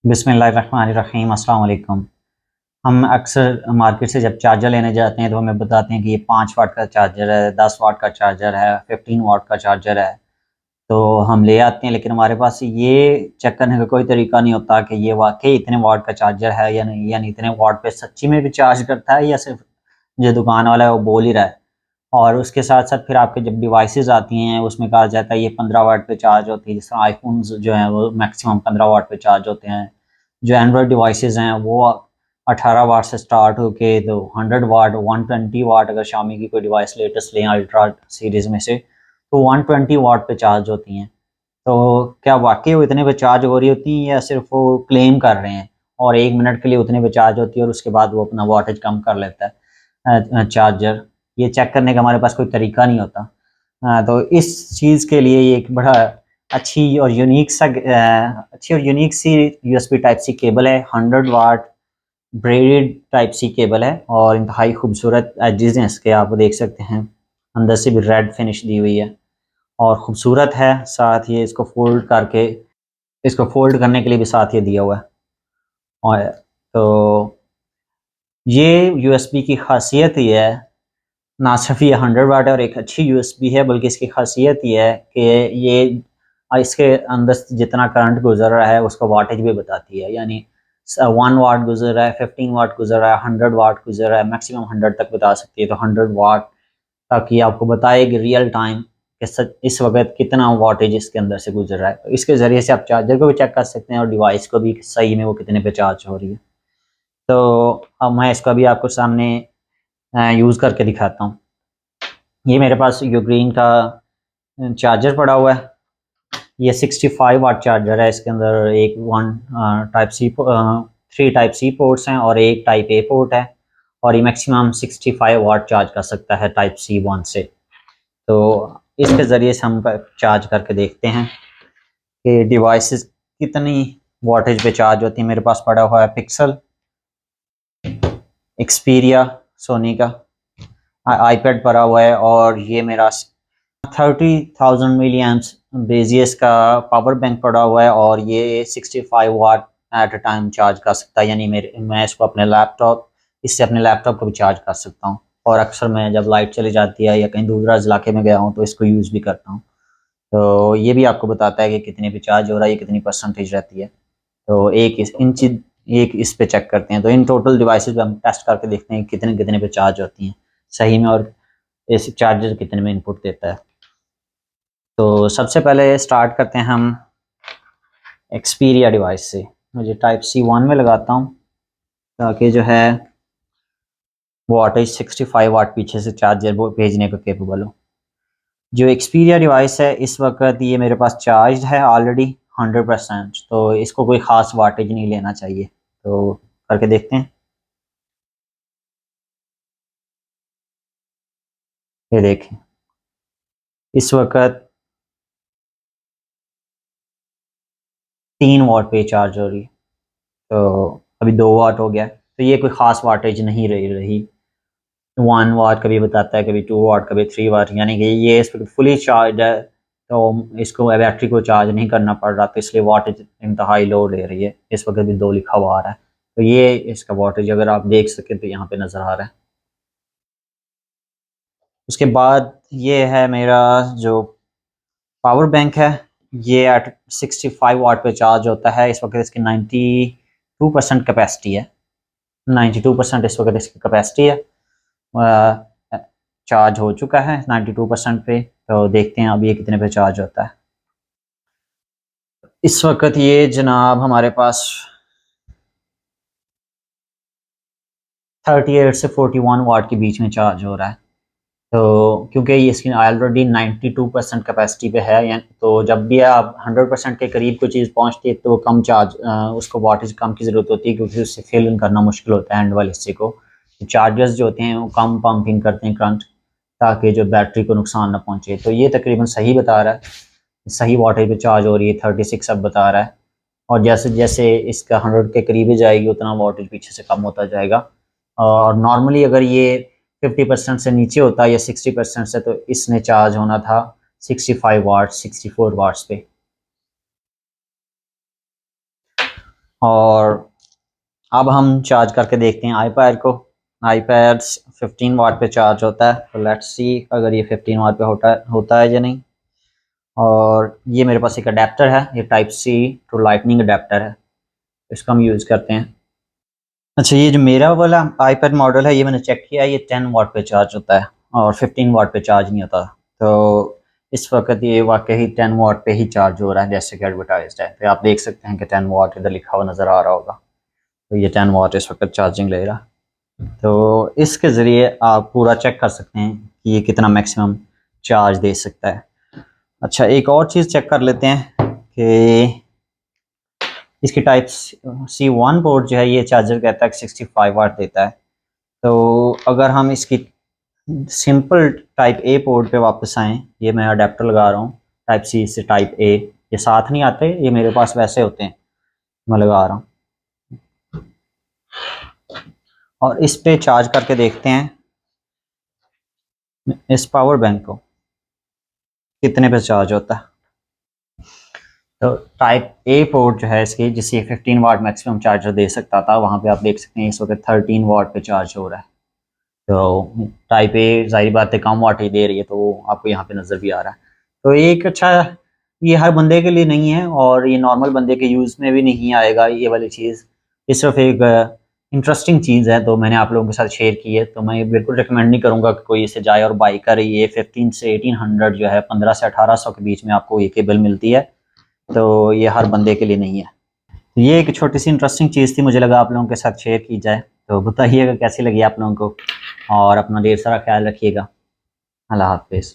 बिस्मिल्लाहिर्रहमानिर्रहीम अस्सलाम वालेकुम। हम अक्सर मार्केट से जब चार्जर लेने जाते हैं तो हमें बताते हैं कि ये 5 वाट का चार्जर है, 10 वाट का चार्जर है, 15 वाट का चार्जर है। तो हम ले आते हैं, लेकिन हमारे पास ये चेक करने का कोई तरीका नहीं होता कि ये वाक़ई इतने वाट का चार्जर है या नहीं, यानी इतने वाट पे सच्ची में भी चार्ज करता है या सिर्फ़ जो दुकान वाला है वो बोल ही रहा है। और उसके साथ-साथ फिर आपके जब डिवाइसेज़ आती हैं उसमें कहा जाता है ये 15 वाट पे चार्ज होती है, जिस तरह आईफ़ोन्स जो हैं वो मैक्सिमम 15 वाट पे चार्ज होते हैं। जो एंड्रॉयड डिवाइसेज़ हैं वो 18 वाट से स्टार्ट होके तो 100 वाट, 120 वाट, अगर शामी की कोई डिवाइस लेटेस्ट लें अल्ट्रा सीरीज़ में से, तो 120 वाट पे चार्ज होती हैं। तो क्या वाक़ई वो इतने पे चार्ज हो रही होती हैं या सिर्फ़ वो क्लेम कर रहे हैं और 1 मिनट के लिए उतने पे चार्ज होती है और उसके बाद वो अपना वॉटेज कम कर लेता है चार्जर। ये चेक करने का हमारे पास कोई तरीका नहीं होता। तो इस चीज़ के लिए ये एक बड़ा अच्छी और यूनिक सी यूएसबी टाइप सी केबल है। 100 watt braided type C cable है और इंतहाई खूबसूरत एजेस हैं इसके, आप देख सकते हैं। अंदर से भी रेड फिनिश दी हुई है और खूबसूरत है। साथ ये इसको फोल्ड करने के लिए भी साथ ये दिया हुआ है। और तो ये यूएसबी की खासियत ये है, ना सिर्फ ये 100 वाट है और एक अच्छी यूएसबी है, बल्कि इसकी खासियत ये है कि ये इसके अंदर से जितना करंट गुजर रहा है उसका वाटेज भी बताती है। यानी 1 वाट गुजर रहा है, 15 वाट गुजर रहा है, 100 वाट गुजर रहा है, मैक्सिमम 100 तक बता सकती है। तो 100 वाट तक ये आपको बताएगी रियल टाइम कि इस वक्त कितना वाटेज इसके अंदर से गुजर रहा है। तो इसके ज़रिए से आप चार्जर को भी चेक कर सकते हैं और डिवाइस को भी सही में वो कितने पे चार्ज हो रही है। तो अब मैं इसका भी आपको सामने यूज़ करके दिखाता हूँ। ये मेरे पास यूग्रीन का चार्जर पड़ा हुआ है। ये 65 वाट चार्जर है। इसके अंदर एक type C 3 type C ports हैं और एक टाइप ए पोर्ट है और ये मैक्सिमम 65 वाट चार्ज कर सकता है टाइप सी 1 से। तो इसके ज़रिए से हम चार्ज करके देखते हैं कि डिवाइसेस कितनी वाटेज पे चार्ज होती है। मेरे पास पड़ा हुआ है पिक्सल, एक्सपीरिया सोनी का, आईपैड पड़ा हुआ है और ये मेरा 30,000 मिली एम्प्स बेजियस का पावर बैंक पड़ा हुआ है और ये 65 वाट एट अ टाइम चार्ज कर सकता है। यानी मैं इसको इससे अपने लैपटॉप को भी चार्ज कर सकता हूँ। और अक्सर मैं जब लाइट चली जाती है या कहीं दूर इलाके में गया हूँ तो इसको यूज़ भी करता हूँ। तो ये भी आपको बताता है कि कितने पे चार्ज हो रहा है, ये कितनी परसेंटेज रहती है। तो एक इस पे चेक करते हैं। तो इन टोटल डिवाइसेस पे हम टेस्ट करके देखते हैं कितने कितने पे चार्ज होती हैं सही में और इस चार्जर कितने में इनपुट देता है। तो सबसे पहले स्टार्ट करते हैं हम एक्सपीरिया डिवाइस से। मुझे टाइप सी 1 में लगाता हूँ ताकि जो है वाटेज 65 वाट पीछे से चार्जर वो भेजने को केपेबल हो। जो एक्सपीरिया डिवाइस है इस वक्त ये मेरे पास चार्ज है ऑलरेडी 100%, तो इसको कोई ख़ास वाटेज नहीं लेना चाहिए। तो करके देखते हैं। ये देखें इस वक्त 3 वाट पे चार्ज हो रही है। तो अभी 2 वाट हो गया, तो ये कोई ख़ास वाटेज नहीं रही। 1 वाट कभी बताता है, कभी 2 वाट, कभी 3 वाट, यानी कि ये इस पर फुली चार्ज है। तो इसको बैटरी को चार्ज नहीं करना पड़ रहा, तो इसलिए वाटेज इंतहाई लो ले रही है। इस वक्त भी 2 लिखा हुआ आ रहा है। तो ये इसका वाटेज अगर आप देख सकें तो यहाँ पे नज़र आ रहा है। उसके बाद ये है मेरा जो पावर बैंक है, ये एट 65 वाट पे चार्ज होता है। इस वक्त इसकी 92% कैपेसिटी है। 92% इस वक्त इसकी कैपेसिटी है। चार्ज हो चुका है 92% पे। तो देखते हैं अब ये कितने पे चार्ज होता है। इस वक्त ये जनाब हमारे पास 38 से 41 वाट के बीच में चार्ज हो रहा है। तो क्योंकि ये इसकी ऑलरेडी 92% कैपेसिटी पे है, तो जब भी आप 100% के करीब कोई चीज़ पहुंचती है तो कम चार्ज उसको वाटेज कम की ज़रूरत होती है, क्योंकि उससे फिल करना मुश्किल होता है एंड वाले हिस्से को। चार्जर्स जो होते हैं वो कम पंपिंग करते हैं करंट, ताकि जो बैटरी को नुकसान ना पहुंचे। तो ये तकरीबन सही बता रहा है, सही वाटेज पे चार्ज हो रही है। 36 अब बता रहा है और जैसे जैसे इसका 100 के करीब ही जाएगी उतना वाटेज पीछे से कम होता जाएगा। और नॉर्मली अगर ये 50% से नीचे होता है या 60% से, तो इसने चार्ज होना था 65 वाट 64 वाट्स पे। और अब हम चार्ज करके देखते हैं आईपैड को। आईपैड 15 वाट पे चार्ज होता है, तो लेट्स सी अगर ये 15 वाट पे होता है या नहीं। और ये मेरे पास एक अडेप्टर है, ये type C to lightning adapter है, इसका हम यूज़ करते हैं। अच्छा, ये जो मेरा वाला आईपैड मॉडल है, ये मैंने चेक किया है, ये 10 वाट पे चार्ज होता है और 15 वाट पे चार्ज नहीं होता। तो इस वक्त ये वाकई 10 वाट पे ही चार्ज हो रहा है जैसे कि एडवर्टाइज्ड है। तो आप देख सकते हैं कि 10 वाट इधर लिखा हुआ नज़र आ रहा होगा, तो ये 10 वाट इस वक्त चार्जिंग ले रहा है। तो इसके ज़रिए आप पूरा चेक कर सकते हैं कि ये कितना मैक्सिमम चार्ज दे सकता है। अच्छा, एक और चीज़ चेक कर लेते हैं कि इसकी टाइप C1 पोर्ट जो है, ये चार्जर कहता है कि 65 वाट देता है। तो अगर हम इसकी सिंपल टाइप ए पोर्ट पे वापस आएँ, ये मैं अडेप्टर लगा रहा हूँ टाइप सी से टाइप ए, ये साथ नहीं आते, ये मेरे पास वैसे होते हैं, मैं लगा रहा हूँ और इस पे चार्ज करके देखते हैं इस पावर बैंक को कितने पे चार्ज होता है। तो टाइप ए पोर्ट जो है इसकी, जिससे 15 वाट मैक्सिमम चार्जर दे सकता था, वहाँ पे आप देख सकते हैं इस वक्त 13 वाट पे चार्ज हो रहा है। तो टाइप ए ज़ाहिर बात है कम वाट ही दे रही है, तो आपको यहाँ पे नज़र भी आ रहा है। तो एक अच्छा, ये हर बंदे के लिए नहीं है और ये नॉर्मल बंदे के यूज़ में भी नहीं आएगा ये वाली चीज़। ये सिर्फ एक इंटरेस्टिंग चीज़ है, तो मैंने आप लोगों के साथ शेयर की है। तो मैं बिल्कुल रिकमेंड नहीं करूँगा कि कोई इसे जाए और बाई करे। ये 15 से 1800 जो है, 1500 से 1800 के बीच में आपको ये केबल मिलती है, तो ये हर बंदे के लिए नहीं है। तो ये एक छोटी सी इंटरेस्टिंग चीज़ थी, मुझे लगा आप लोगों के साथ शेयर की जाए। तो बताइएगा कैसी लगी आप लोगों को, और अपना ढेर सारा ख्याल रखिएगा। अल्लाह हाफिज़।